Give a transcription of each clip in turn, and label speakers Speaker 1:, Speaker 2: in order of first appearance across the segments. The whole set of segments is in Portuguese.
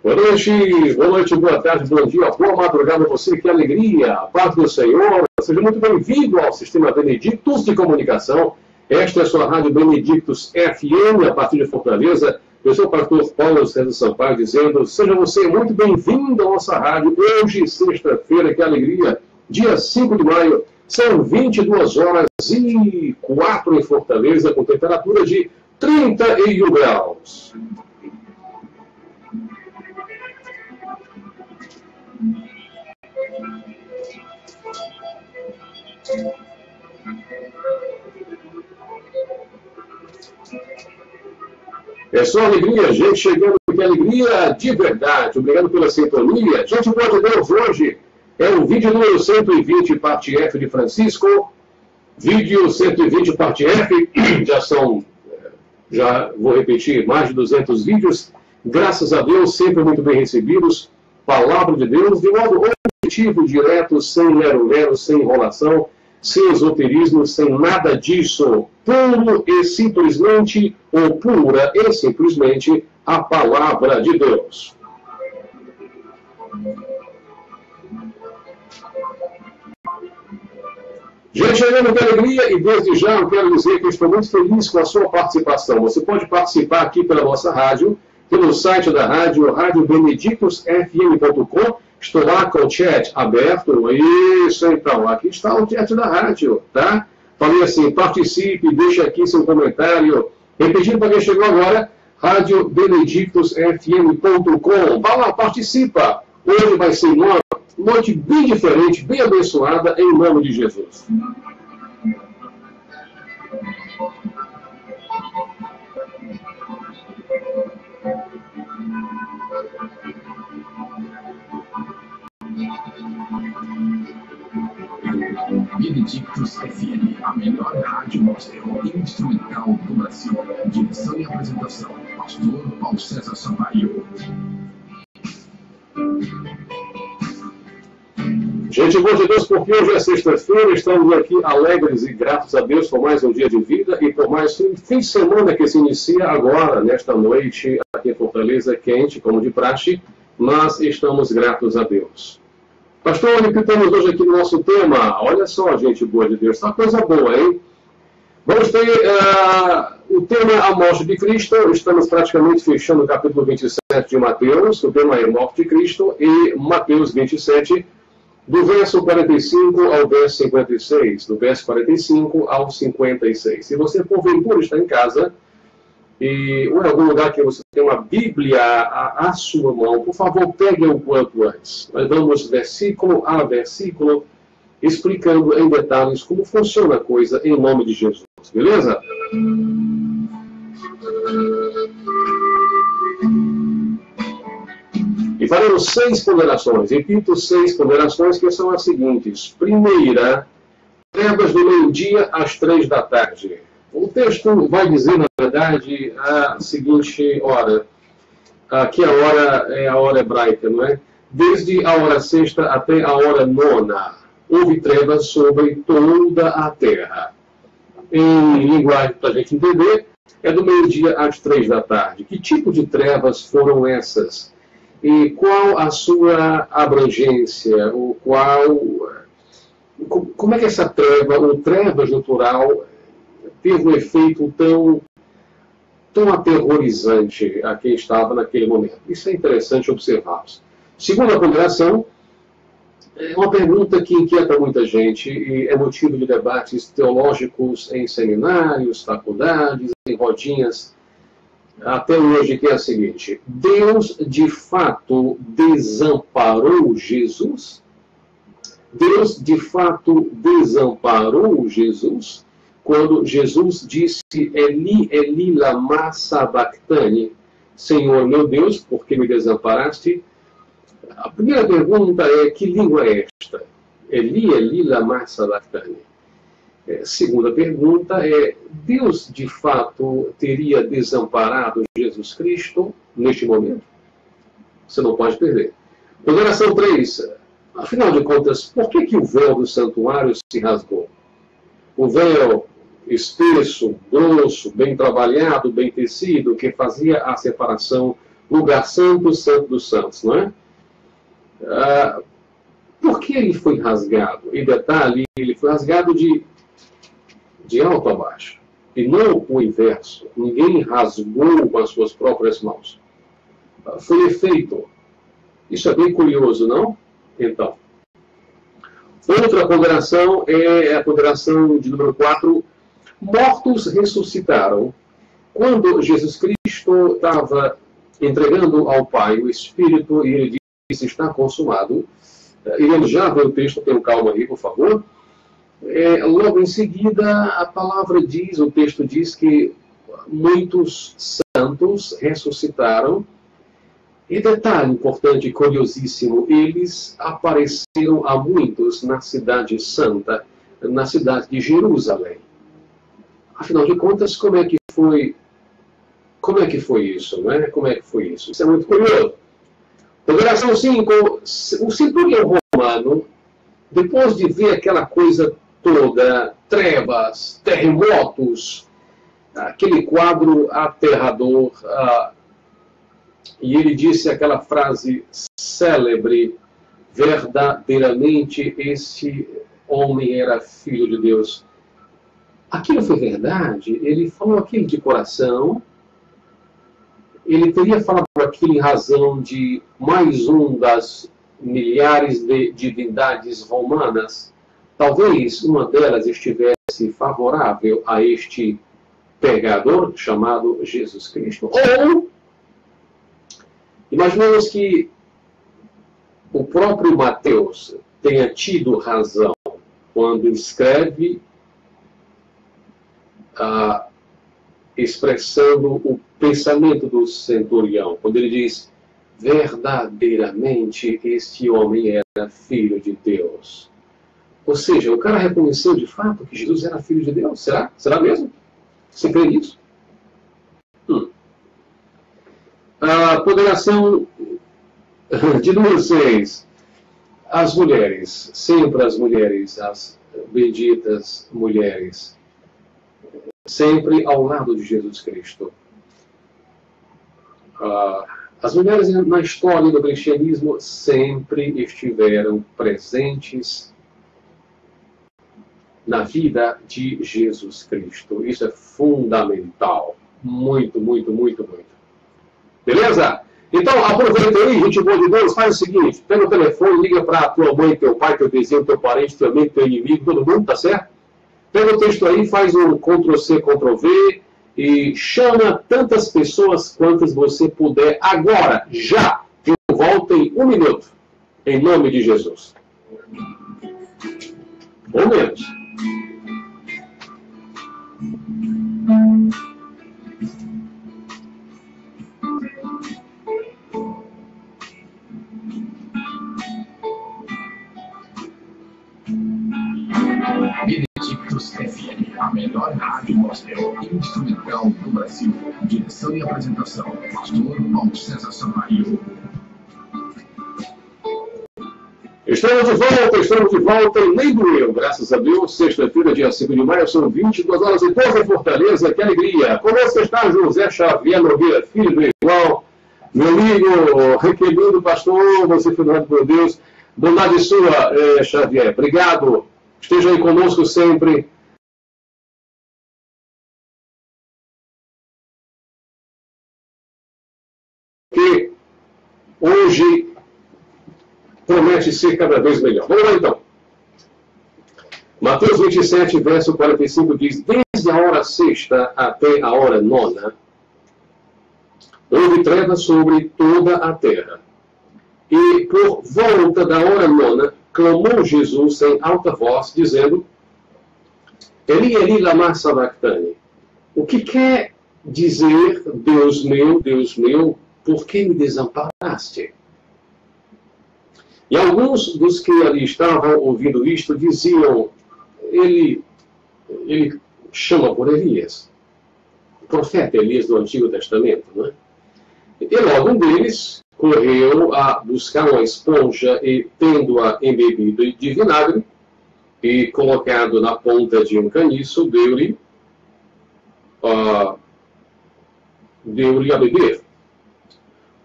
Speaker 1: Boa noite, boa tarde, bom dia, boa madrugada a você, que alegria, a paz do Senhor. Seja muito bem-vindo ao Sistema Benedictus de Comunicação. Esta é a sua Rádio Benedictus FM, a partir de Fortaleza. Eu sou o pastor Paulo César Sampaio, dizendo, seja você muito bem-vindo à nossa rádio. Hoje, sexta-feira, que alegria, dia 5 de maio, são 22h04 em Fortaleza, com temperatura de 31 graus. É só alegria, gente chegando, que alegria de verdade. Obrigado pela sintonia. Gente, boa de Deus, hoje é o vídeo número 120, parte F de Francisco. Vídeo 120, parte F, já vou repetir, mais de 200 vídeos. Graças a Deus, sempre muito bem recebidos. Palavra de Deus, de modo objetivo, direto, sem lero-lero, sem enrolação, sem esoterismo, sem nada disso. Puro e simplesmente, ou pura e simplesmente, a palavra de Deus. Gente, chegando com alegria, e desde já eu quero dizer que eu estou muito feliz com a sua participação. Você pode participar aqui pela nossa rádio, pelo site da rádio, radiobenedictusfm.com. Estou lá com o chat aberto. Isso, então, aqui está o chat da rádio, tá? Falei assim, participe, deixe aqui seu comentário. Repetindo para quem chegou agora, radiobenedictusfm.com. Vá lá, participa. Hoje vai ser uma noite bem diferente, bem abençoada, em nome de Jesus.
Speaker 2: Benedictus FM, a melhor rádio gospel instrumental do Brasil. Direção e apresentação, pastor Paulo César Sampaio.
Speaker 1: Gente, boa de Deus, porque hoje é sexta-feira, estamos aqui alegres e gratos a Deus por mais um dia de vida e por mais um fim de semana que se inicia agora, nesta noite, aqui em Fortaleza, quente, como de praxe, mas estamos gratos a Deus. Pastor, o que temos hoje aqui no nosso tema? Olha só, gente boa de Deus, tá coisa boa, hein? Vamos ter o tema A Morte de Cristo. Estamos praticamente fechando o capítulo 27 de Mateus. O tema é Morte de Cristo e Mateus 27, do verso 45 ao verso 56. Do verso 45 ao 56. Se você, porventura, está em casa ou em algum lugar que você tem uma Bíblia à sua mão, por favor, pegue o quanto antes. Nós vamos versículo a versículo, explicando em detalhes como funciona a coisa em nome de Jesus. Beleza? E faremos 6 ponderações. Repito, 6 ponderações que são as seguintes. Primeira, trevas do meio-dia às 3 da tarde. O texto vai dizer, na verdade, a seguinte hora. Aqui a hora é a hora hebraica, não é? Desde a hora sexta até a hora nona, houve trevas sobre toda a terra. Em linguagem para a gente entender, é do meio-dia às 3 da tarde. Que tipo de trevas foram essas? E qual a sua abrangência? Como é que essa treva, ou trevas no plural, teve um efeito tão aterrorizante a quem estava naquele momento? Isso é interessante observarmos. Segunda ponderação, é uma pergunta que inquieta muita gente e é motivo de debates teológicos em seminários, faculdades, em rodinhas, até hoje, que é a seguinte: Deus de fato desamparou Jesus? Deus de fato desamparou Jesus? Quando Jesus disse, Eli, Eli, lama sabachthani, Senhor meu Deus, por que me desamparaste? A primeira pergunta é, que língua é esta? Eli, Eli, lama sabachthani. Segunda pergunta é, Deus de fato teria desamparado Jesus Cristo neste momento? Você não pode perder. Ponderação 3. Afinal de contas, por que o véu do santuário se rasgou? O véu espesso, grosso, bem trabalhado, bem tecido, que fazia a separação lugar santo, santo dos santos, não é? Por que ele foi rasgado? E detalhe, ele foi rasgado de alto a baixo. E não o inverso. Ninguém rasgou com as suas próprias mãos. Foi feito. Isso é bem curioso, não? Então. Outra ponderação é a ponderação de número 4. Mortos ressuscitaram. Quando Jesus Cristo estava entregando ao Pai o Espírito e ele disse, está consumado. Iremos já ver o texto, tenham calma aí, por favor. Logo em seguida, a palavra diz, o texto diz que muitos santos ressuscitaram. E detalhe importante, curiosíssimo, eles apareceram a muitos na cidade santa, na cidade de Jerusalém. Afinal de contas, como é que foi isso, não é? Como é que foi isso? Isso é muito curioso. Ponderação 5, o centurião romano, depois de ver aquela coisa toda, trevas, terremotos, aquele quadro aterrador, e ele disse aquela frase célebre, verdadeiramente esse homem era filho de Deus. Aquilo foi verdade? Ele falou aquilo de coração? Ele teria falado aquilo em razão de mais um das milhares de divindades romanas? Talvez uma delas estivesse favorável a este pecador chamado Jesus Cristo. Ou imaginemos que o próprio Mateus tenha tido razão quando escreve expressando o pensamento do centurião, quando ele diz, verdadeiramente este homem era filho de Deus. Ou seja, o cara reconheceu de fato que Jesus era filho de Deus. Será? Será mesmo? Você crê nisso? A ponderação de número 6. As mulheres, sempre as mulheres, as benditas mulheres, sempre ao lado de Jesus Cristo. As mulheres na história do cristianismo sempre estiveram presentes na vida de Jesus Cristo. Isso é fundamental. Muito, muito, muito, muito. Beleza? Então, aproveita aí, gente boa de Deus, faz o seguinte, pega o telefone, liga para tua mãe, teu pai, teu vizinho, teu parente, teu amigo, teu inimigo, todo mundo, tá certo? Pega o texto aí, faz um Ctrl+C, Ctrl+V e chama tantas pessoas quantas você puder agora, já. Eu volto em 1 minuto, em nome de Jesus. Ou menos.
Speaker 2: Benedictus FM, a melhor rádio gospel instrumental do Brasil. Direção e apresentação, pastor Paulo César Sampaio.
Speaker 1: Estamos de volta e nem doeu, graças a Deus. Sexta-feira, dia 5 de maio, são 22h12 em Fortaleza, que alegria. Conosco está José Xavier Nogueira, filho do irmão, meu amigo, requerido pastor, você foi dado por Deus. Bondade sua, Xavier. Obrigado. Esteja aí conosco sempre. Que hoje promete ser cada vez melhor. Vamos lá então. Mateus 27, verso 45 diz, desde a hora sexta até a hora nona, houve trevas sobre toda a terra. E por volta da hora nona, clamou Jesus em alta voz, dizendo, Eli, Eli, lama sabachthani. O que quer dizer, Deus meu, por que me desamparaste? E alguns dos que ali estavam ouvindo isto diziam, ele chama por Elias, o profeta Elias do Antigo Testamento, não é? E logo um deles correu a buscar uma esponja e, tendo-a embebido de vinagre e colocado na ponta de um caniço, deu-lhe a beber.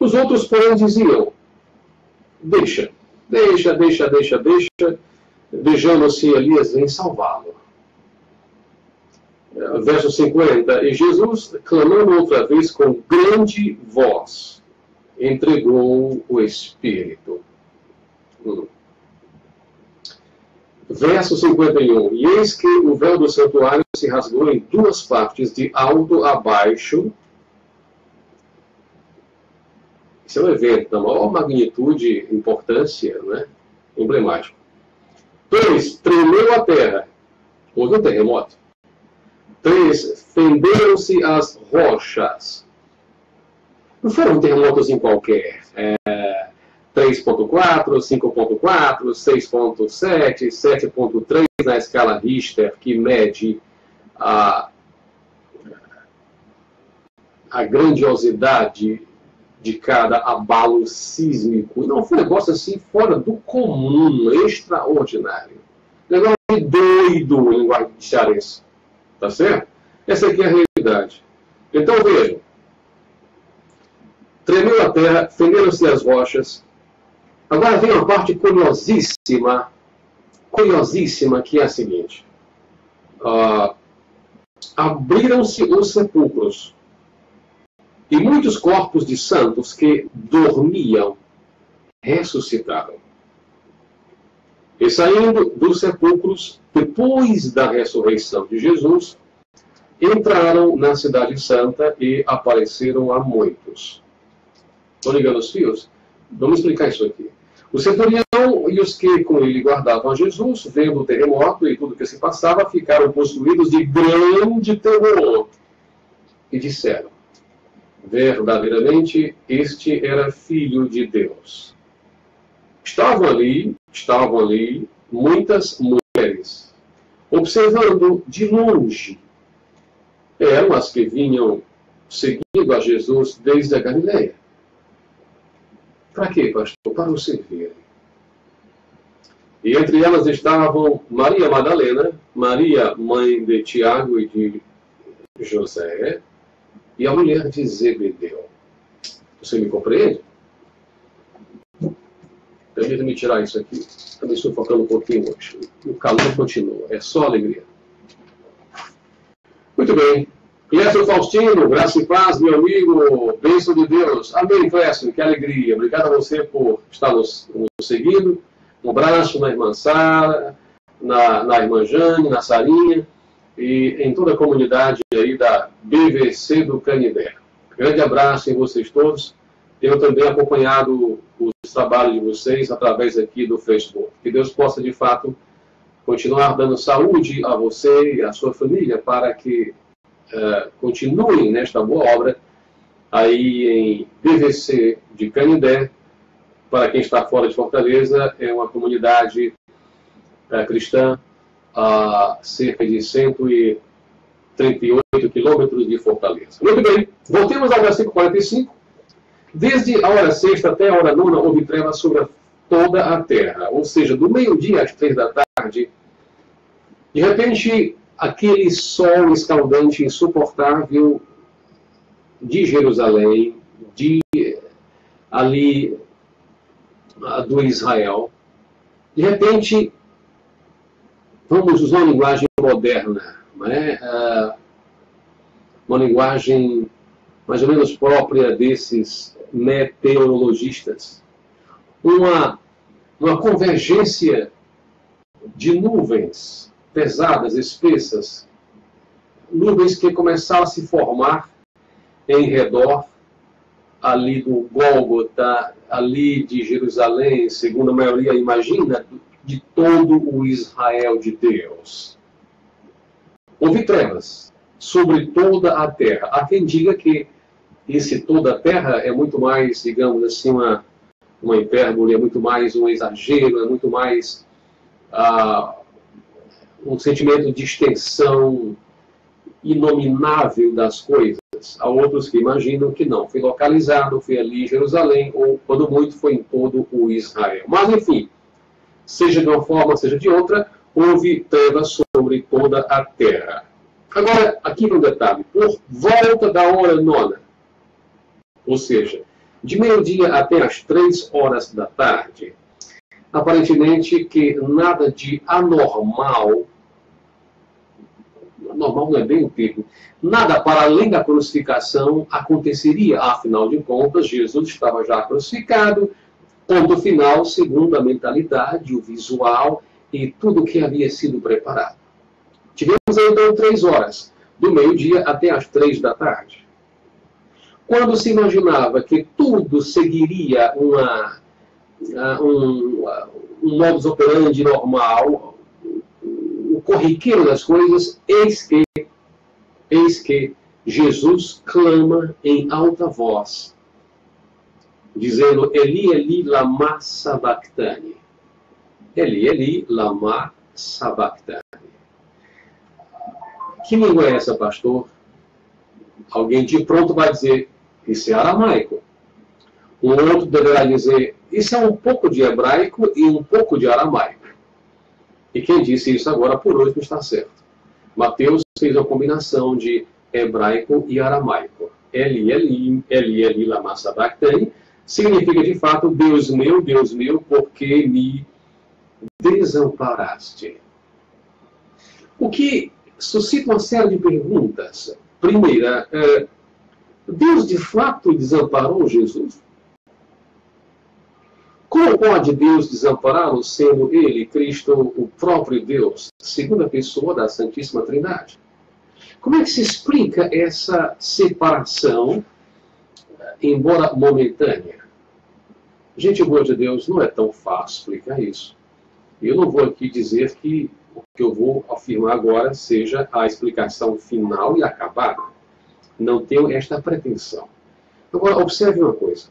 Speaker 1: Os outros, porém, diziam, deixa, vejamos se Elias vem salvá-lo. Verso 50, e Jesus, clamando outra vez com grande voz, entregou o Espírito. Verso 51, e eis que o véu do santuário se rasgou em duas partes, de alto a baixo. Isso é um evento da maior magnitude e importância, né? Emblemático. 2. Tremeu a terra. Houve um terremoto. 3. Fenderam-se as rochas. Não foram terremotos em qualquer. 3.4, 5.4, 6.7, 7.3 na escala Richter, que mede a grandiosidade de cada abalo sísmico. Não foi um negócio assim fora do comum, extraordinário. Negócio de doido em linguagem de cearense. Tá certo? Essa aqui é a realidade. Então vejam. Tremeu a terra, fenderam-se as rochas. Agora vem uma parte curiosíssima, que é a seguinte. Abriram-se os sepulcros. E muitos corpos de santos que dormiam ressuscitaram. E saindo dos sepulcros, depois da ressurreição de Jesus, entraram na cidade santa e apareceram a muitos. Estão ligando os fios? Vamos explicar isso aqui. O centurião e os que com ele guardavam a Jesus, vendo o terremoto e tudo o que se passava, ficaram possuídos de grande terror. E disseram, verdadeiramente, este era filho de Deus. Estavam ali muitas mulheres, observando de longe. Eram as que vinham seguindo a Jesus desde a Galileia. Para quê, pastor? Para o servirem. E entre elas estavam Maria Madalena, Maria, mãe de Tiago e de José, e a mulher de Zebedeu. Você me compreende? Permita-me tirar isso aqui. Também estou focando um pouquinho hoje. O calor continua. É só alegria. Muito bem. Clécio Faustino, graça e paz, meu amigo. Bênção de Deus. Amém, Clécio. Que alegria. Obrigado a você por estar nos seguindo. Um abraço na irmã Sara, na irmã Jane, na Sarinha e em toda a comunidade aí da BVC do Canindé. Grande abraço em vocês todos. Tenho também acompanhado os trabalhos de vocês através aqui do Facebook. Que Deus possa, de fato, continuar dando saúde a você e à sua família para que continuem nesta boa obra aí em BVC de Canindé. Para quem está fora de Fortaleza, é uma comunidade cristã a cerca de 138 quilômetros de Fortaleza. Muito bem, voltemos ao versículo 45. Desde a hora sexta até a hora nona houve trevas sobre toda a terra. Ou seja, do meio-dia às 3 da tarde, de repente, aquele sol escaldante, insuportável de Jerusalém, ali do Israel, de repente, vamos usar uma linguagem moderna, não é? Uma linguagem mais ou menos própria desses meteorologistas. Uma convergência de nuvens pesadas, espessas, nuvens que começaram a se formar em redor ali do Gólgota, ali de Jerusalém, segundo a maioria imagina, de todo o Israel de Deus. Houve trevas sobre toda a terra. Há quem diga que esse toda a terra é muito mais, digamos assim, uma hipérbole, é muito mais um exagero, é muito mais um sentimento de extensão inominável das coisas. Há outros que imaginam que não. Foi localizado, foi ali em Jerusalém, ou, quando muito, foi em todo o Israel. Mas, enfim, seja de uma forma, seja de outra, houve trevas sobre toda a terra. Agora, aqui no detalhe, por volta da hora nona, ou seja, de meio-dia até as 3 horas da tarde. Aparentemente que nada de anormal, normal não é bem o termo, nada para além da crucificação aconteceria. Afinal de contas, Jesus estava já crucificado, ponto final, segundo a mentalidade, o visual e tudo que havia sido preparado. Tivemos então 3 horas, do meio-dia até as 3 da tarde. Quando se imaginava que tudo seguiria um modus operandi normal, o corriqueiro das coisas, eis que Jesus clama em alta voz, dizendo: Eli, Eli, lama sabachthani. Eli, Eli, lama sabachthani. Que língua é essa, pastor? Alguém de pronto vai dizer: isso é aramaico. Um outro deverá dizer: isso é um pouco de hebraico e um pouco de aramaico. E quem disse isso agora por hoje não está certo. Mateus fez uma combinação de hebraico e aramaico. Eli, Eli, Eli, Eli, lama sabachthani, significa de fato: Deus meu, por que me desamparaste? O que suscita uma série de perguntas. Primeira, Deus de fato desamparou Jesus? Como pode Deus desampará-lo, sendo Ele, Cristo, o próprio Deus, segunda pessoa da Santíssima Trindade? Como é que se explica essa separação, embora momentânea? Gente boa de Deus, não é tão fácil explicar isso. Eu não vou aqui dizer que o que eu vou afirmar agora seja a explicação final e acabada. Não tenho esta pretensão. Agora, observe uma coisa.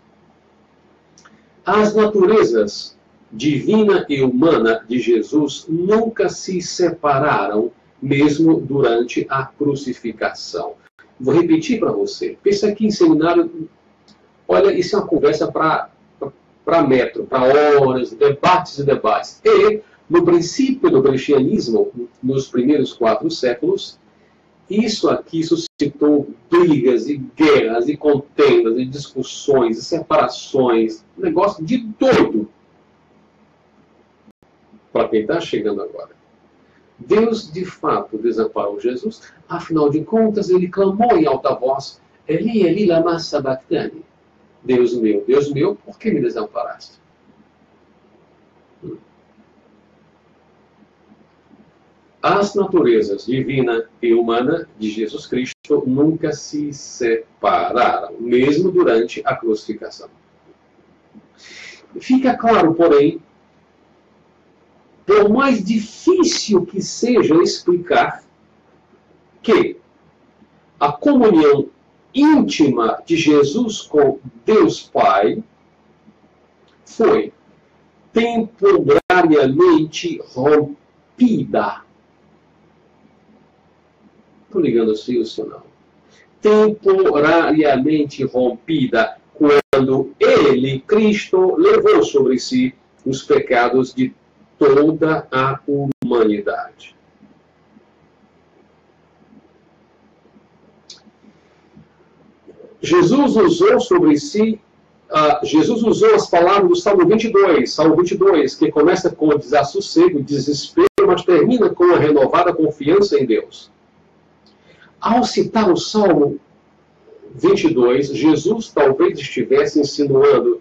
Speaker 1: As naturezas divina e humana de Jesus nunca se separaram, mesmo durante a crucificação. Vou repetir para você. Pensa aqui em seminário. Olha, isso é uma conversa para metro, para horas, debates e debates. E, no princípio do cristianismo, nos primeiros 4 séculos, isso aqui suscitou brigas e guerras e contendas e discussões e separações. Um negócio de doido. Para quem está chegando agora. Deus, de fato, desamparou Jesus. Afinal de contas, ele clamou em alta voz: Eli, Eli, lama sabachthani. Deus meu, por que me desamparaste? As naturezas divina e humana de Jesus Cristo nunca se separaram, mesmo durante a crucificação. Fica claro, porém, por mais difícil que seja explicar, que a comunhão íntima de Jesus com Deus Pai foi temporariamente rompida. Estou ligando assim o sinal. Temporariamente rompida, quando ele, Cristo, levou sobre si os pecados de toda a humanidade. Jesus usou sobre si, Jesus usou as palavras do Salmo 22, que começa com o desassossego, desespero, mas termina com a renovada confiança em Deus. Ao citar o Salmo 22, Jesus talvez estivesse insinuando,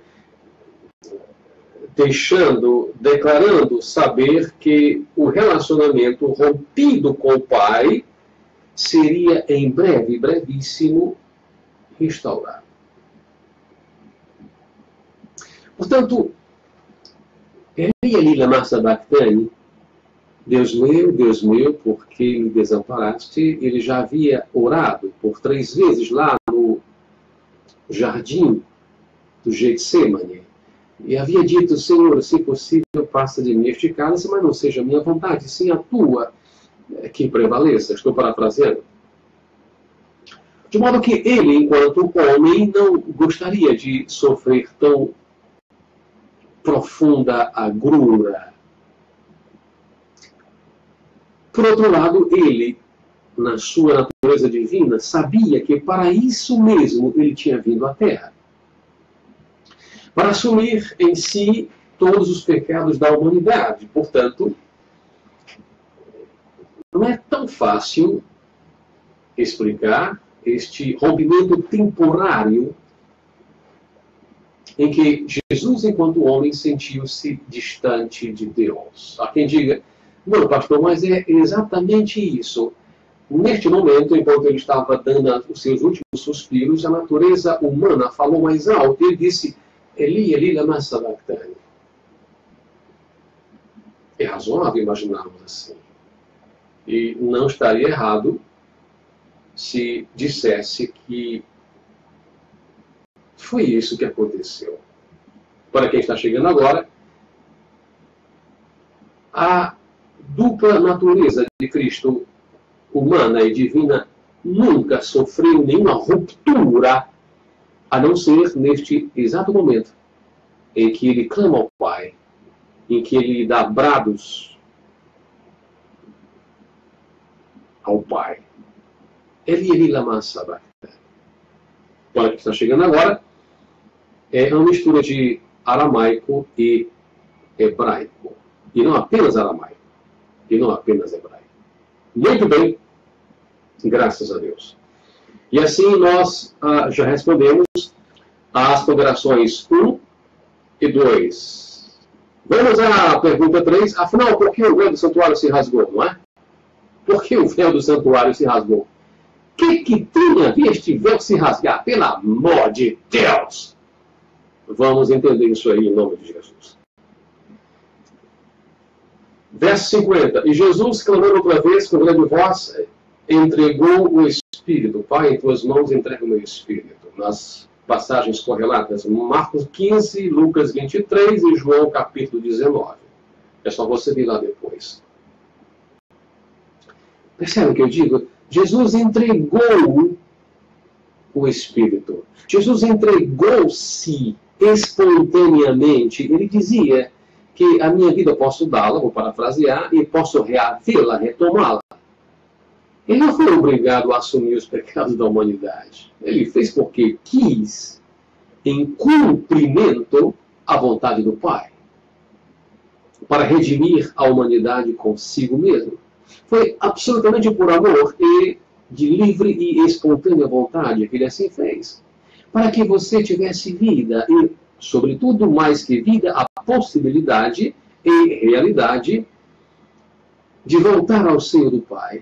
Speaker 1: declarando saber que o relacionamento rompido com o Pai seria em breve, brevíssimo, restaurado. Portanto, Eli, lama sabachthani, Deus meu, por que me desamparaste? Ele já havia orado por 3 vezes lá no jardim do Getsemane. E havia dito: Senhor, se possível, passa de mim este cálice, mas não seja a minha vontade, sim a tua que prevaleça. Estou parafraseando. De modo que ele, enquanto homem, não gostaria de sofrer tão profunda agrura. Por outro lado, ele, na sua natureza divina, sabia que para isso mesmo ele tinha vindo à Terra. para assumir em si todos os pecados da humanidade. Portanto, não é tão fácil explicar este rompimento temporário em que Jesus, enquanto homem, sentiu-se distante de Deus. Há quem diga, não, pastor, mas é exatamente isso. Neste momento, enquanto ele estava dando os seus últimos suspiros, a natureza humana falou mais alto. Ele disse, Eli, Eli, lama sabachthani. É razoável imaginarmos assim. E não estaria errado se dissesse que foi isso que aconteceu. Para quem está chegando agora, a dupla natureza de Cristo, humana e divina, nunca sofreu nenhuma ruptura, a não ser neste exato momento em que ele clama ao Pai, em que ele dá brados ao Pai. Eli lama sabachthani. Para quem está chegando agora, é uma mistura de aramaico e hebraico. E não apenas aramaico. E não apenas hebraico. Muito bem. Graças a Deus. E assim nós já respondemos às ponderações 1 e 2. Vamos à pergunta 3. Afinal, por que o véu do santuário se rasgou, não é? Por que o véu do santuário se rasgou? O que tem a ver este véu se rasgar? Pelo amor de Deus! Vamos entender isso aí em nome de Jesus. Verso 50. E Jesus, clamando outra vez com grande voz, entregou o Espírito. Pai, em tuas mãos entrega o meu Espírito. Nas passagens correlatas, Marcos 15, Lucas 23 e João capítulo 19. É só você vir lá depois. Percebe o que eu digo? Jesus entregou o Espírito. Jesus entregou-se espontaneamente. Ele dizia que a minha vida eu posso dá-la, vou parafrasear, e posso reavê-la, retomá-la. Ele não foi obrigado a assumir os pecados da humanidade. Ele fez porque quis, em cumprimento à vontade do Pai, para redimir a humanidade consigo mesmo. Foi absolutamente por amor e de livre e espontânea vontade que ele assim fez. Para que você tivesse vida e, sobretudo, mais que vida, a possibilidade e realidade de voltar ao seio do Pai.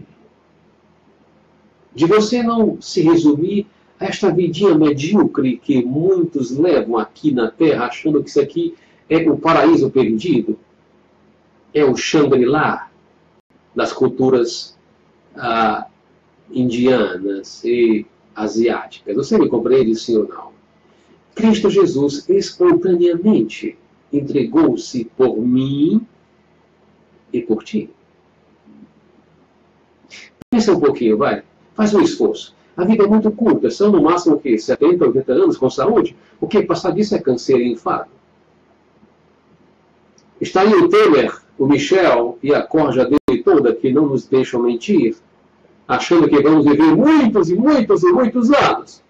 Speaker 1: De você não se resumir a esta vidinha medíocre que muitos levam aqui na Terra, achando que isso aqui é o paraíso perdido, é o Shangri-La das culturas indianas e asiáticas. Você me compreende, sim ou não? Cristo Jesus espontaneamente entregou-se por mim e por ti. Pensa um pouquinho, vai. Faz um esforço. A vida é muito curta. São no máximo o quê? 70, 80 anos com saúde? O que passar disso é câncer e infarto. Está aí o Temer, o Michel e a corja dele toda que não nos deixam mentir, achando que vamos viver muitos e muitos e muitos anos.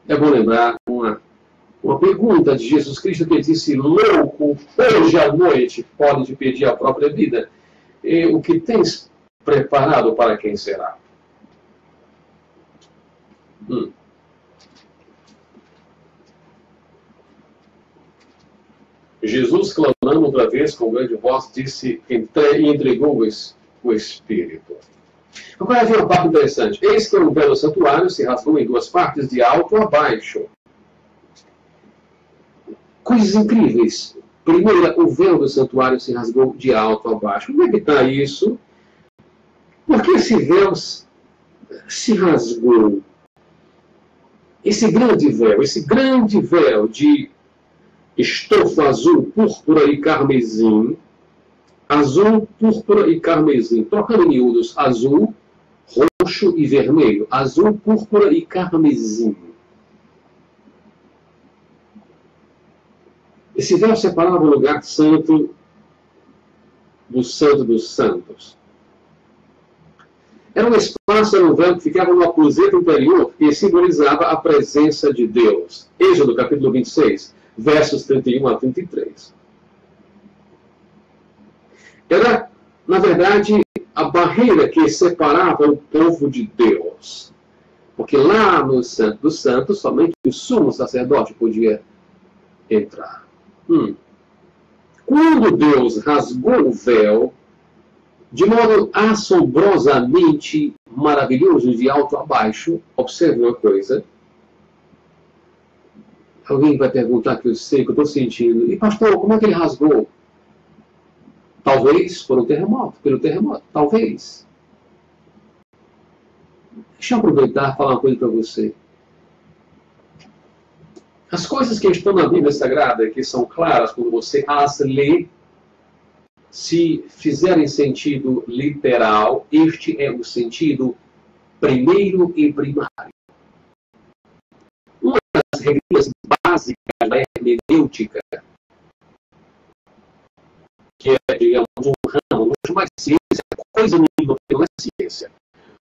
Speaker 1: É bom lembrar uma pergunta de Jesus Cristo que disse, louco, hoje à noite pode te pedir a própria vida. E o que tens preparado para quem será? Jesus, clamando outra vez com grande voz, disse e entregou o Espírito. Agora vem uma parte interessante. Eis que o véu do santuário se rasgou em duas partes, de alto a baixo. Coisas incríveis. Primeiro, o véu do santuário se rasgou de alto a baixo. Como é que está isso? Por que esse véu se rasgou? Esse grande véu de estofa azul, púrpura e carmesim, azul, púrpura e carmesim, trocando em miúdos, azul, roxo e vermelho, azul, púrpura e carmesim. Esse véu separava o lugar santo do santo dos santos. Era um espaço, era um véu que ficava no aposento interior e simbolizava a presença de Deus. Êxodo capítulo 26, versos 31 a 33. Era, na verdade, a barreira que separava o povo de Deus. Porque lá no Santo dos Santos, somente o sumo sacerdote podia entrar. Quando Deus rasgou o véu, de modo assombrosamente maravilhoso, de alto a baixo, observe uma coisa. Alguém vai perguntar que eu sei, que eu estou sentindo. E pastor, como é que ele rasgou? Talvez por um terremoto, pelo terremoto, talvez. Deixa eu aproveitar e falar uma coisa para você. As coisas que estão na Bíblia Sagrada, que são claras quando você as lê, se fizerem sentido literal, este é o sentido primeiro e primário. Uma das regras básicas da hermenêutica, que é, digamos, um ramo, vamos chamar de ciência, coisa nenhuma, não é ciência.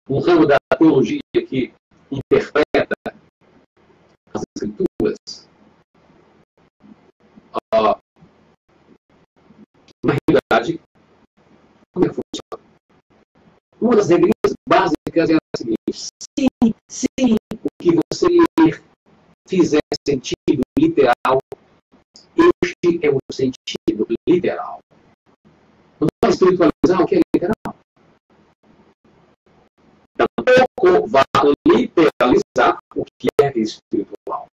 Speaker 1: Um ramo da teologia que interpreta as escrituras. Na realidade, como é que funciona? Uma das regras básicas é a seguinte: se o que você ler fizer sentido literal, este é o sentido literal. Não vai espiritualizar o que é literal. Tampouco vai literalizar o que é espiritual.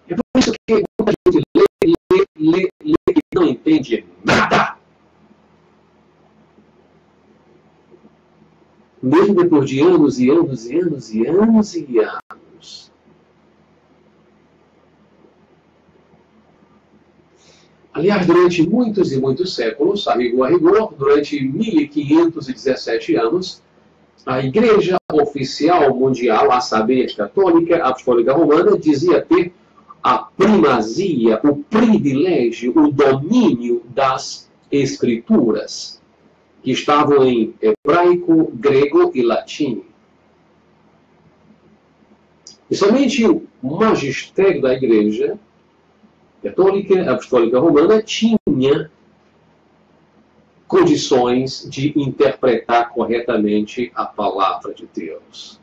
Speaker 1: É por isso que muita gente lê e não entende nada. Mesmo depois de anos e anos e anos e anos e anos. Aliás, durante muitos e muitos séculos, a rigor, durante 1517 anos, a Igreja Oficial Mundial, a saber, Católica, Apostólica Romana, dizia ter a primazia, o privilégio, o domínio das Escrituras, que estavam em hebraico, grego e latim. E somente o magistério da Igreja Católica, Apostólica Romana tinha condições de interpretar corretamente a palavra de Deus.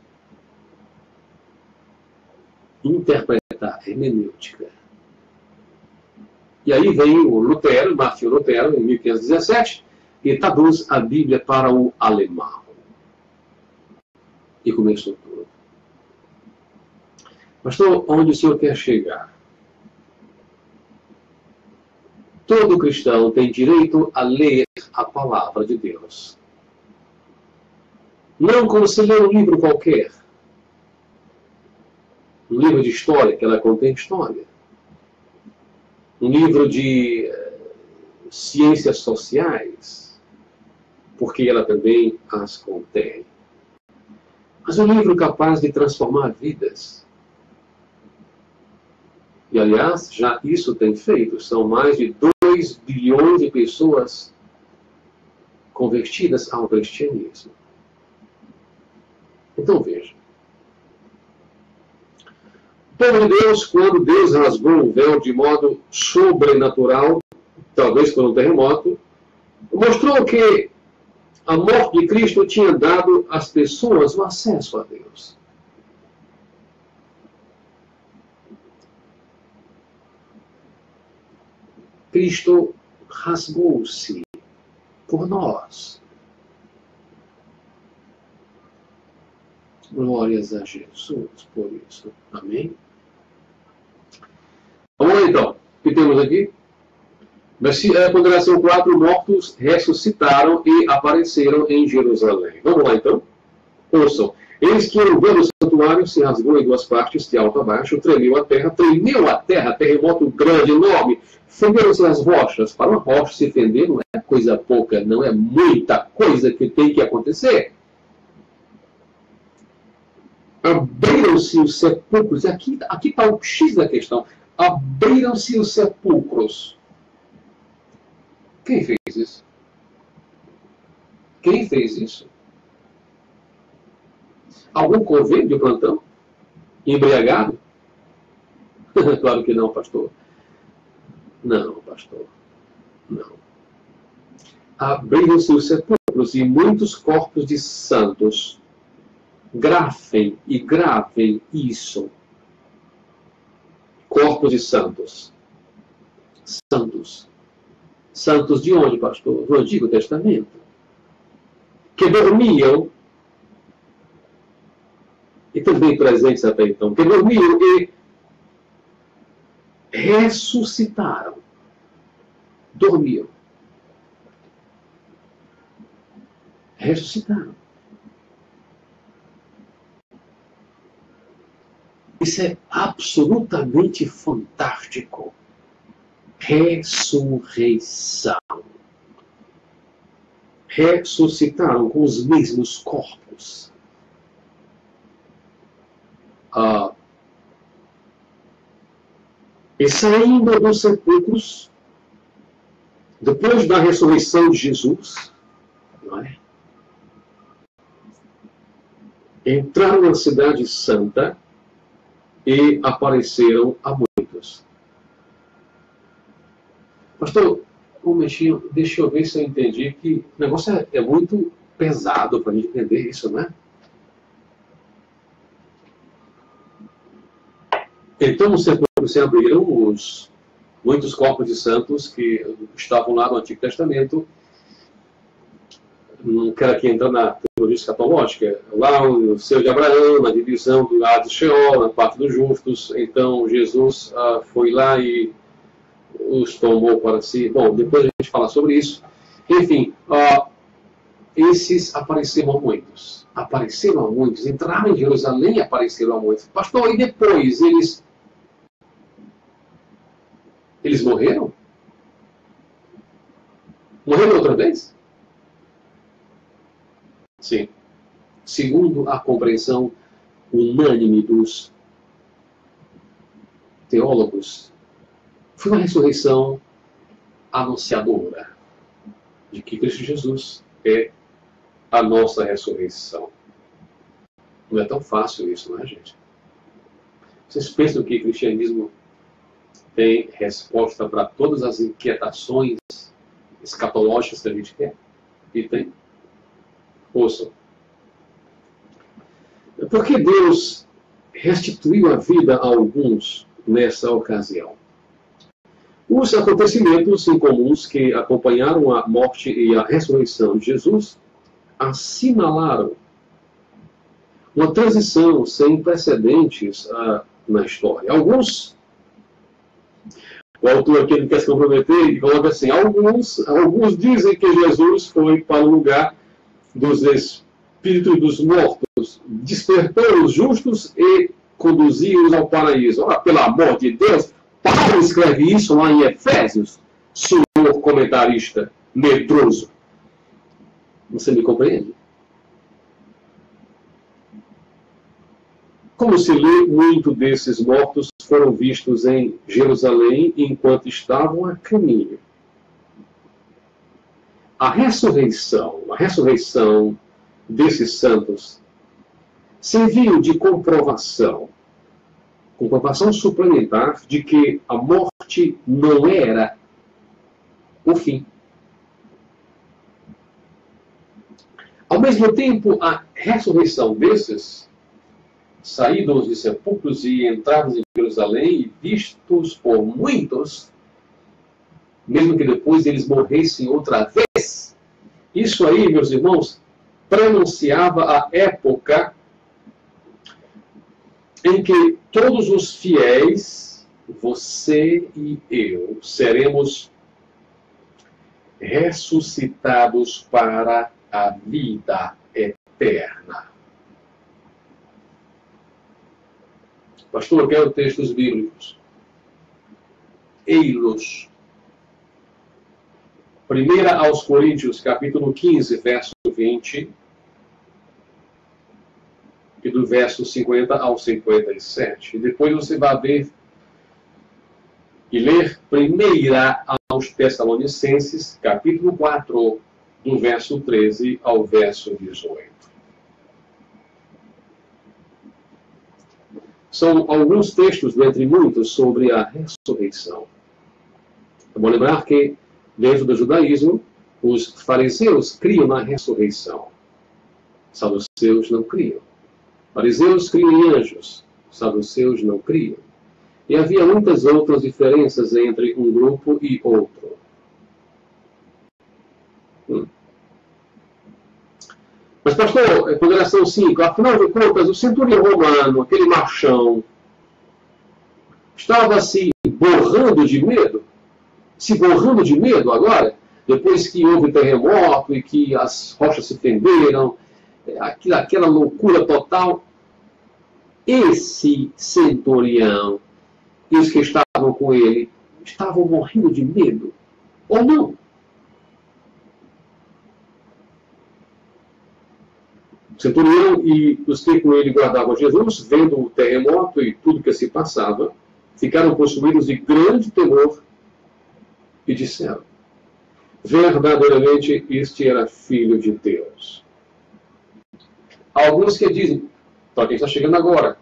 Speaker 1: Interpretar, hermenêutica. E aí vem o Lutero, Martinho Lutero, em 1517, e traduz a Bíblia para o alemão. E começou tudo. Pastor, onde o senhor quer chegar? Todo cristão tem direito a ler a palavra de Deus. Não como se lê um livro qualquer. Um livro de história, que ela contém história. Um livro de ciências sociais, porque ela também as contém. Mas um livro capaz de transformar vidas. E, aliás, já isso tem feito. São mais de 2 bilhões de pessoas convertidas ao cristianismo. Então, veja. O povo de Deus, quando Deus rasgou o véu de modo sobrenatural, talvez por um terremoto, mostrou que a morte de Cristo tinha dado às pessoas o acesso a Deus. Cristo rasgou-se por nós. Glórias a Jesus por isso. Amém? Vamos lá então. O que temos aqui? Ponderação 4, mortos ressuscitaram e apareceram em Jerusalém. Vamos lá então? Ouçam. Eis que o véu do santuário se rasgou em 2 partes, de alto a baixo, tremeu a terra, terremoto grande, enorme, fenderam-se as rochas. Para uma rocha se fender não é coisa pouca, não é muita coisa que tem que acontecer. Abriram-se os sepulcros. Aqui está o X da questão. Abriram-se os sepulcros. Quem fez isso? Quem fez isso? Algum convênio de plantão? Embriagado? Claro que não, pastor. Não, pastor. Não. Abriram-se os sepulcros e muitos corpos de santos. Gravem isso. Corpos de santos. Santos. Santos de onde, pastor? Do Antigo Testamento. Que dormiam, e também presentes até então, que dormiam e ressuscitaram. Dormiam. Ressuscitaram. Isso é absolutamente fantástico. Ressurreição. Ressuscitaram com os mesmos corpos. E saindo dos sepulcros, depois da ressurreição de Jesus, não é? Entraram na cidade santa e apareceram a muitos. Pastor, deixa eu ver se eu entendi que o negócio é muito pesado para a gente entender isso, né? Então os sepulcros se abriram, muitos corpos de santos que estavam lá no Antigo Testamento. Não quero aqui entrar na teologia escatológica. Lá o seio de Abraão, na divisão do lado de Sheol, na parte dos justos. Então Jesus foi lá e os tomou para si. Bom, depois a gente fala sobre isso. Enfim, esses apareceram a muitos. Apareceram a muitos. Entraram em Jerusalém e apareceram a muitos. Pastor, e depois eles morreram? Morreram outra vez? Sim. Segundo a compreensão unânime dos teólogos, foi uma ressurreição anunciadora de que Cristo Jesus é a nossa ressurreição. Não é tão fácil isso, não é, gente? Vocês pensam que o cristianismo tem resposta para todas as inquietações escatológicas que a gente quer? E tem. Ouçam. Por que Deus restituiu a vida a alguns nessa ocasião? Os acontecimentos incomuns que acompanharam a morte e a ressurreição de Jesus assinalaram uma transição sem precedentes na história. O autor aqui não quer se comprometer e coloca assim, alguns dizem que Jesus foi para o lugar dos espíritos dos mortos, despertou os justos e conduziu-os ao paraíso. Ora, pelo amor de Deus, Paulo escreve isso lá em Efésios, senhor comentarista medroso. Você me compreende? Como se lê, muito desses mortos foram vistos em Jerusalém enquanto estavam a caminho. A ressurreição desses santos serviu de comprovação suplementar de que a morte não era o fim. Ao mesmo tempo, a ressurreição desses saídos de sepulcros e entrados em Jerusalém e vistos por muitos, mesmo que depois eles morressem outra vez. Isso aí, meus irmãos, prenunciava a época em que todos os fiéis, você e eu, seremos ressuscitados para a vida eterna. Pastor, eu quero textos bíblicos. Ei-los. 1 aos Coríntios, capítulo 15, verso 20, e do verso 50 ao 57. E depois você vai ver e ler 1 aos Tessalonicenses, capítulo 4, do verso 13 ao verso 18. são alguns textos, dentre muitos, sobre a ressurreição. É bom lembrar que, dentro do judaísmo, os fariseus criam na ressurreição. Os saduceus não criam. Fariseus criam em anjos. Os saduceus não criam. E havia muitas outras diferenças entre um grupo e outro. Mas, pastor, ponderação 5, afinal de contas, o centurião romano, aquele machão, estava se borrando de medo? Se borrando de medo agora? Depois que houve terremoto e que as rochas se fenderam, aquela loucura total. Esse centurião e os que estavam com ele estavam morrendo de medo? Ou não? O centurião e os que com ele guardavam Jesus, vendo o terremoto e tudo que se passava, ficaram possuídos de grande temor e disseram: verdadeiramente este era filho de Deus. Alguns que dizem, para quem está chegando agora,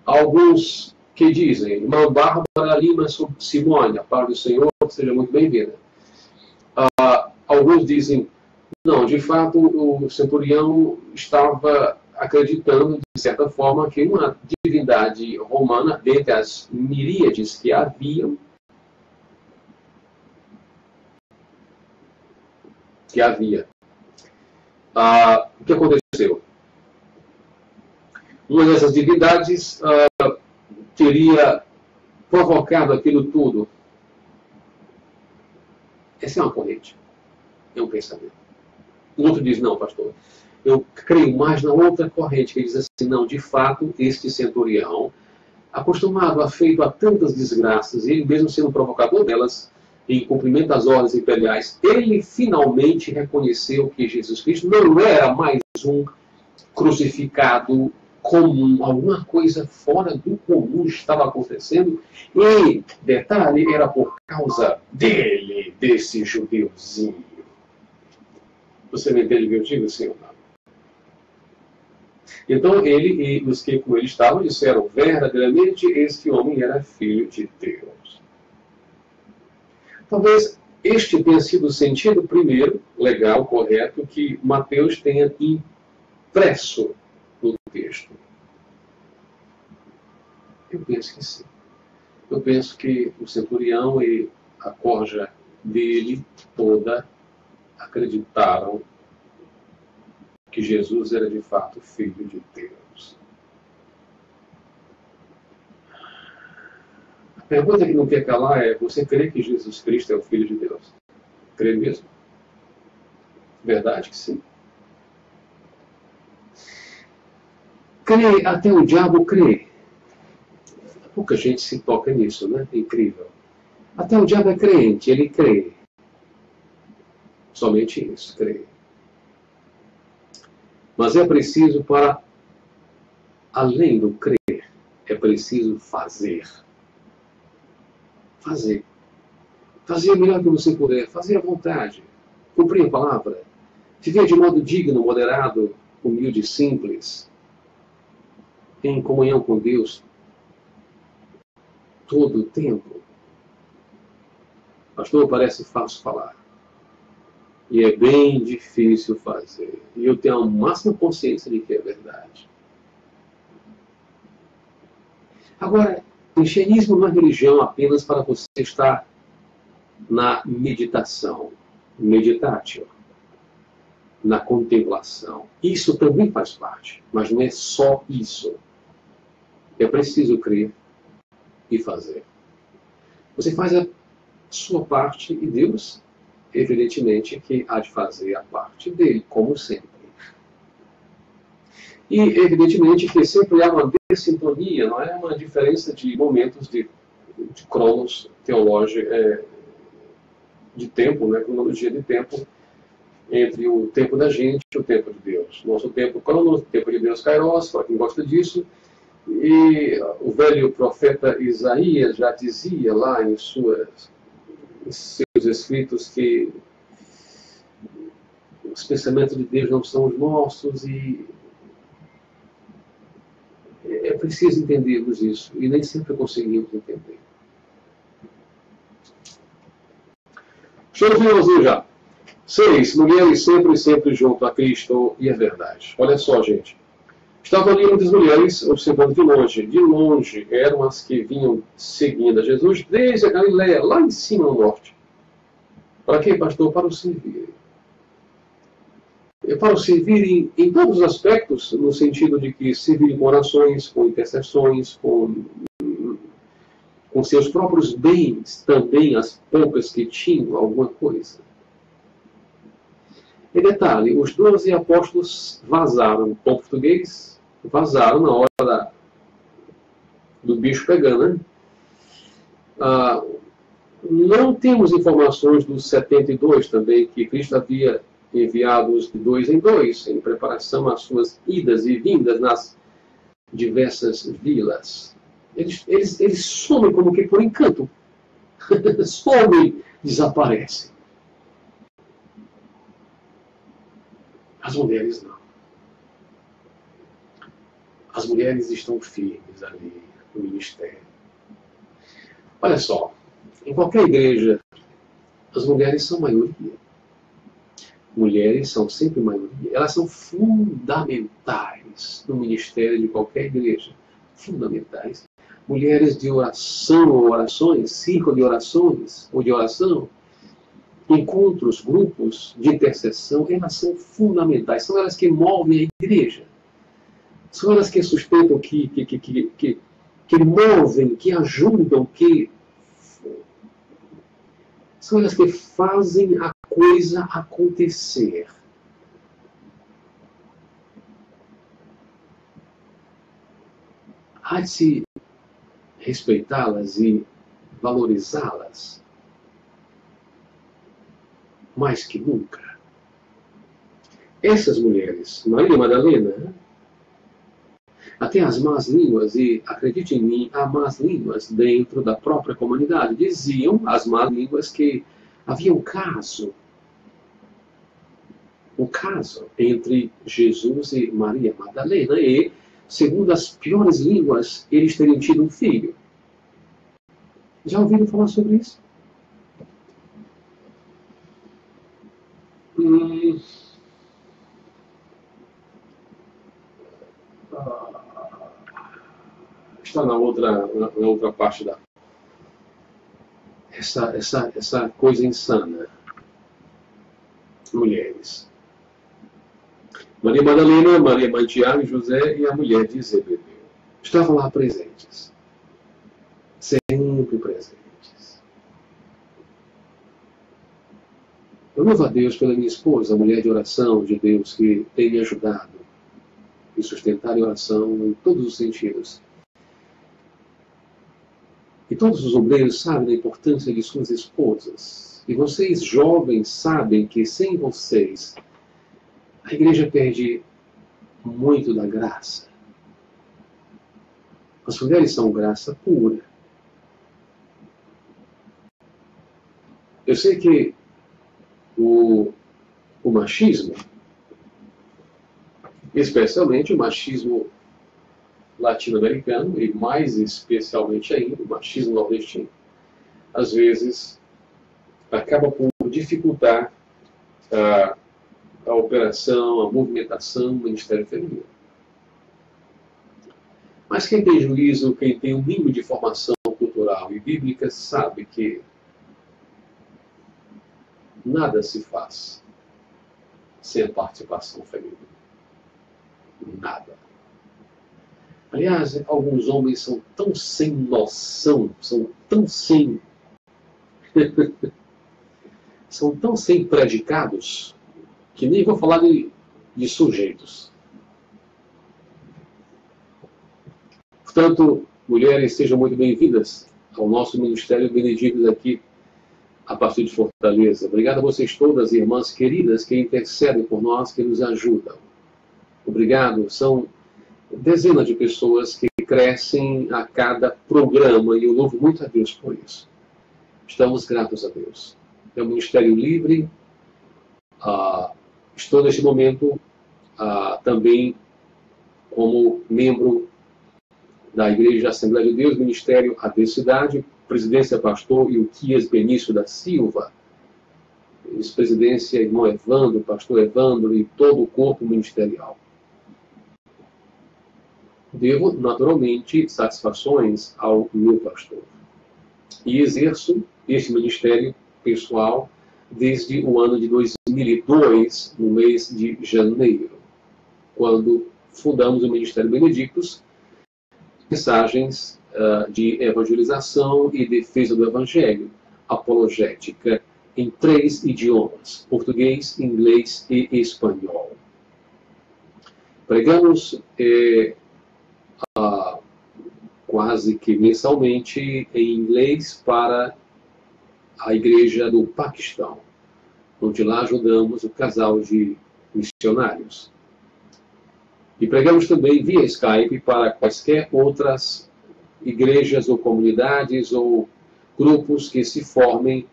Speaker 1: alguns que dizem, irmã Bárbara Lima Simone, a paz do Senhor, seja muito bem-vinda. Alguns dizem, não, de fato o centurião estava acreditando, de certa forma, que uma divindade romana, dentre as miríades que haviam, o que aconteceu? Uma dessas divindades teria provocado aquilo tudo. Essa é uma corrente. É um pensamento. O outro diz, não, pastor, eu creio mais na outra corrente, que diz assim, não, de fato, este centurião, acostumado a feito a tantas desgraças, ele mesmo sendo um provocador delas, em cumprimento das ordens imperiais, ele finalmente reconheceu que Jesus Cristo não era mais um crucificado comum, alguma coisa fora do comum estava acontecendo, e, detalhe, era por causa dele, desse judeuzinho. Você me entende o que eu digo, senhor? Então ele e os que com ele estavam disseram, verdadeiramente este homem era filho de Deus. Talvez este tenha sido o sentido primeiro, legal, correto, que Mateus tenha impresso no texto. Eu penso que sim. Eu penso que o centurião e a corja dele toda acreditaram que Jesus era de fato filho de Deus. A pergunta que não quer calar é, você crê que Jesus Cristo é o Filho de Deus? Crê mesmo? Verdade que sim. Crê, até o diabo crê. Pouca gente se toca nisso, né? É incrível. Até o diabo é crente, ele crê. Somente isso, crê. Mas é preciso, para além do crer, é preciso fazer. Fazer. Fazer o melhor que você puder. Fazer à vontade. Cumprir a palavra. Viver de modo digno, moderado, humilde e simples. Em comunhão com Deus. Todo o tempo. Pastor, parece fácil falar. E é bem difícil fazer. E eu tenho a máxima consciência de que é verdade. Agora, o cristianismo não é religião apenas para você estar na meditação, meditatio, na contemplação. Isso também faz parte, mas não é só isso. É preciso crer e fazer. Você faz a sua parte e Deus, evidentemente, que há de fazer a parte dele, como sempre. E, evidentemente, que sempre há uma dessintonia, não é uma diferença de momentos de cronos teológico, de tempo, né, cronologia de tempo, entre o tempo da gente e o tempo de Deus. Nosso tempo cronos, o tempo de Deus kairos, para quem gosta disso. E o velho profeta Isaías já dizia lá em seus escritos que os pensamentos de Deus não são os nossos, e É preciso entendermos isso, e nem sempre conseguimos entender. Estamos no finalzinho já. 6. Mulheres sempre junto a Cristo e a verdade. Olha só, gente. Estavam ali muitas mulheres observando de longe. De longe eram as que vinham seguindo a Jesus desde a Galiléia, lá em cima no norte. Para quê, pastor? Para o servir. Para o servir em todos os aspectos, no sentido de que servir com orações, com intercessões, com seus próprios bens, também as poucas que tinham alguma coisa. E detalhe, os 12 apóstolos vazaram, bom português, vazaram na hora do bicho pegando, né? Não temos informações dos 72 também, que Cristo havia enviado-os de 2 em 2, em preparação às suas idas e vindas nas diversas vilas. Eles somem como que por encanto. Somem, desaparecem. As mulheres não. As mulheres estão firmes ali no ministério. Olha só, em qualquer igreja, as mulheres são maioria. Mulheres são sempre maioria. Elas são fundamentais no ministério de qualquer igreja. Fundamentais. Mulheres de oração ou orações, círculo de orações ou de oração, encontros, grupos de intercessão, elas são fundamentais. São elas que movem a igreja. São elas que sustentam, que movem, que ajudam, são elas que fazem a coisa acontecer. Há de se respeitá-las e valorizá-las mais que nunca. Essas mulheres, Maria Madalena, até as más línguas, e acredite em mim, há más línguas dentro da própria comunidade, diziam as más línguas que havia um caso entre Jesus e Maria Madalena, e, segundo as piores línguas, eles teriam tido um filho. Já ouviram falar sobre isso? Está na outra parte da... Essa coisa insana. Mulheres. Maria Madalena, Maria mãe de Tiago e José e a mulher de Zebedeu estavam lá presentes. Sempre presentes. Eu louvo a Deus pela minha esposa, a mulher de oração de Deus, que tem me ajudado a sustentar a oração em todos os sentidos. E todos os obreiros sabem da importância de suas esposas. E vocês, jovens, sabem que sem vocês, a igreja perde muito da graça. As mulheres são graça pura. Eu sei que o machismo, especialmente o machismo latino-americano, e mais especialmente ainda o machismo nordestino, às vezes acaba por dificultar a operação, a movimentação do Ministério Feminino. Mas quem tem juízo, quem tem um mínimo de formação cultural e bíblica, sabe que nada se faz sem a participação feminina. Nada. Aliás, alguns homens são tão sem noção, são tão sem predicados, que nem vou falar de sujeitos. Portanto, mulheres, sejam muito bem-vindas ao nosso ministério Benedictus aqui, a partir de Fortaleza. Obrigado a vocês todas, irmãs queridas, que intercedem por nós, que nos ajudam. Obrigado. São dezenas de pessoas que crescem a cada programa, e eu louvo muito a Deus por isso. Estamos gratos a Deus. É um ministério livre. Estou neste momento também como membro da Igreja Assembleia de Deus, Ministério AD Cidade, presidência pastor Ilquias Benício da Silva, ex-presidência irmão Evandro, pastor Evandro e todo o corpo ministerial. Devo, naturalmente, satisfações ao meu pastor. E exerço este ministério pessoal desde o ano de 2002, no mês de janeiro, quando fundamos o Ministério Benedictus, mensagens de evangelização e defesa do Evangelho, apologética, em 3 idiomas, português, inglês e espanhol. Pregamos quase que mensalmente em inglês para a igreja do Paquistão, onde lá ajudamos o casal de missionários. E pregamos também via Skype para quaisquer outras igrejas ou comunidades ou grupos que se formem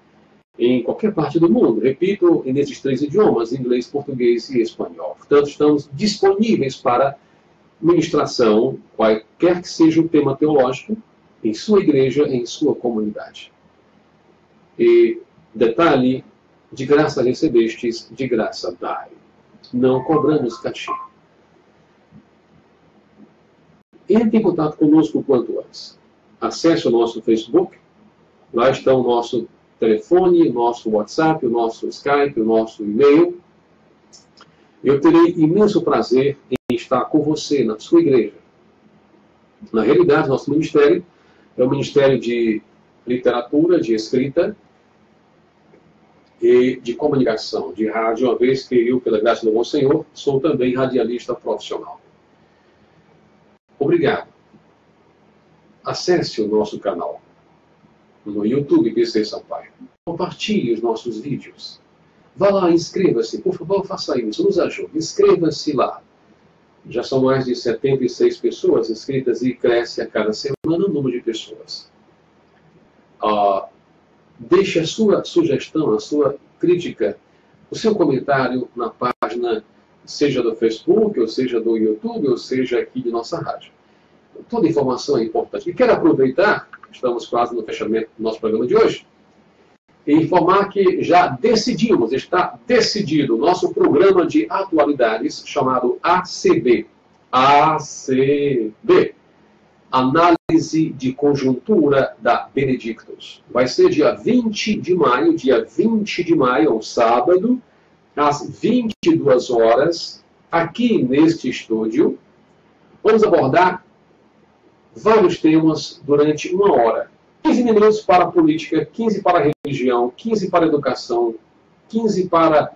Speaker 1: em qualquer parte do mundo. Repito, nesses 3 idiomas, inglês, português e espanhol. Portanto, estamos disponíveis para ministração, qualquer que seja o tema teológico, em sua igreja, em sua comunidade. E, detalhe, de graça recebestes, de graça dai. Não cobramos cachê. Entre em contato conosco o quanto antes. Acesse o nosso Facebook, lá está o nosso telefone, o nosso WhatsApp, o nosso Skype, o nosso e-mail. Eu terei imenso prazer em estar com você na sua igreja. Na realidade, nosso ministério é um ministério de literatura, de escrita e de comunicação, de rádio, uma vez que eu, pela graça do bom Senhor, sou também radialista profissional. Obrigado. Acesse o nosso canal no YouTube PC Sampaio. Compartilhe os nossos vídeos. Vá lá, inscreva-se. Por favor, faça isso. Nos ajude. Inscreva-se lá. Já são mais de 76 pessoas inscritas e cresce a cada semana o número de pessoas. Deixe a sua sugestão, a sua crítica, o seu comentário na página, seja do Facebook, ou seja do YouTube, ou seja aqui de nossa rádio. Toda informação é importante. E quero aproveitar, estamos quase no fechamento do nosso programa de hoje, e informar que já decidimos, está decidido, o nosso programa de atualidades chamado ACB. ACB. Análise de conjuntura da Benedictus. Vai ser dia 20 de maio, um sábado, às 22 horas, aqui neste estúdio. Vamos abordar vários temas durante 1 hora. 15 minutos para a política, 15 para a religião, 15 para a educação, 15 para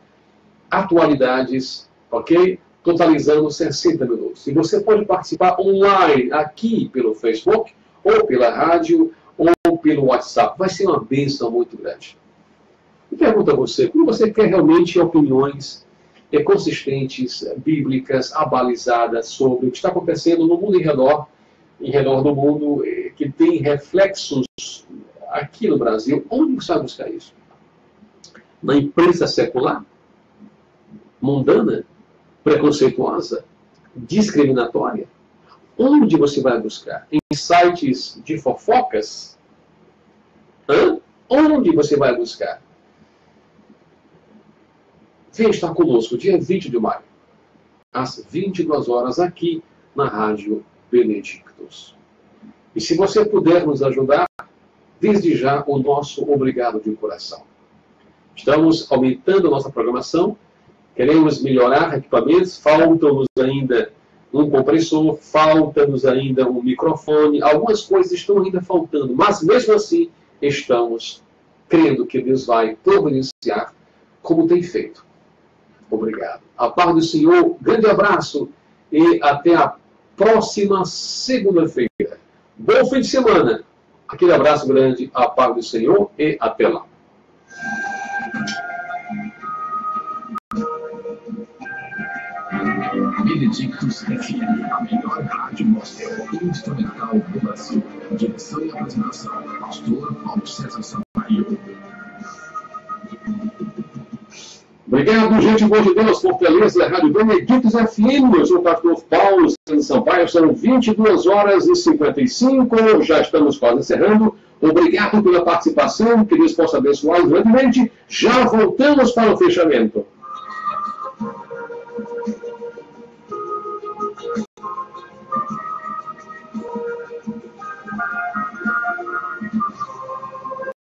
Speaker 1: atualidades, ok? Totalizando 60 minutos. E você pode participar online, aqui pelo Facebook, ou pela rádio, ou pelo WhatsApp. Vai ser uma bênção muito grande. E pergunto a você, como você quer realmente opiniões consistentes, bíblicas, abalizadas sobre o que está acontecendo no mundo em redor do mundo, que tem reflexos aqui no Brasil? Onde você vai buscar isso? Na imprensa secular? Mundana? Preconceituosa? Discriminatória? Onde você vai buscar? Em sites de fofocas? Onde você vai buscar? Venha estar conosco dia 20 de maio, às 22 horas, aqui na Rádio Benedictus. E se você puder nos ajudar, desde já o nosso obrigado de coração. Estamos aumentando a nossa programação, queremos melhorar equipamentos, falta-nos ainda um compressor, falta-nos ainda um microfone, algumas coisas estão ainda faltando, mas mesmo assim estamos crendo que Deus vai providenciar como tem feito. Obrigado. A paz do Senhor, grande abraço e até a próxima segunda-feira. Bom fim de semana. Aquele abraço grande, a paz do Senhor e até lá.
Speaker 2: Benedictus FM, a melhor rádio gospel instrumental do Brasil. Direção e apresentação, pastor Paulo César Sampaio.
Speaker 1: Obrigado, gente boa de Deus, Fortaleza, Rádio Benedictus FM. Eu sou o pastor Paulo Sampaio, são 22h55, já estamos quase encerrando. Obrigado pela participação, que Deus possa abençoar grandemente. Já voltamos para o fechamento.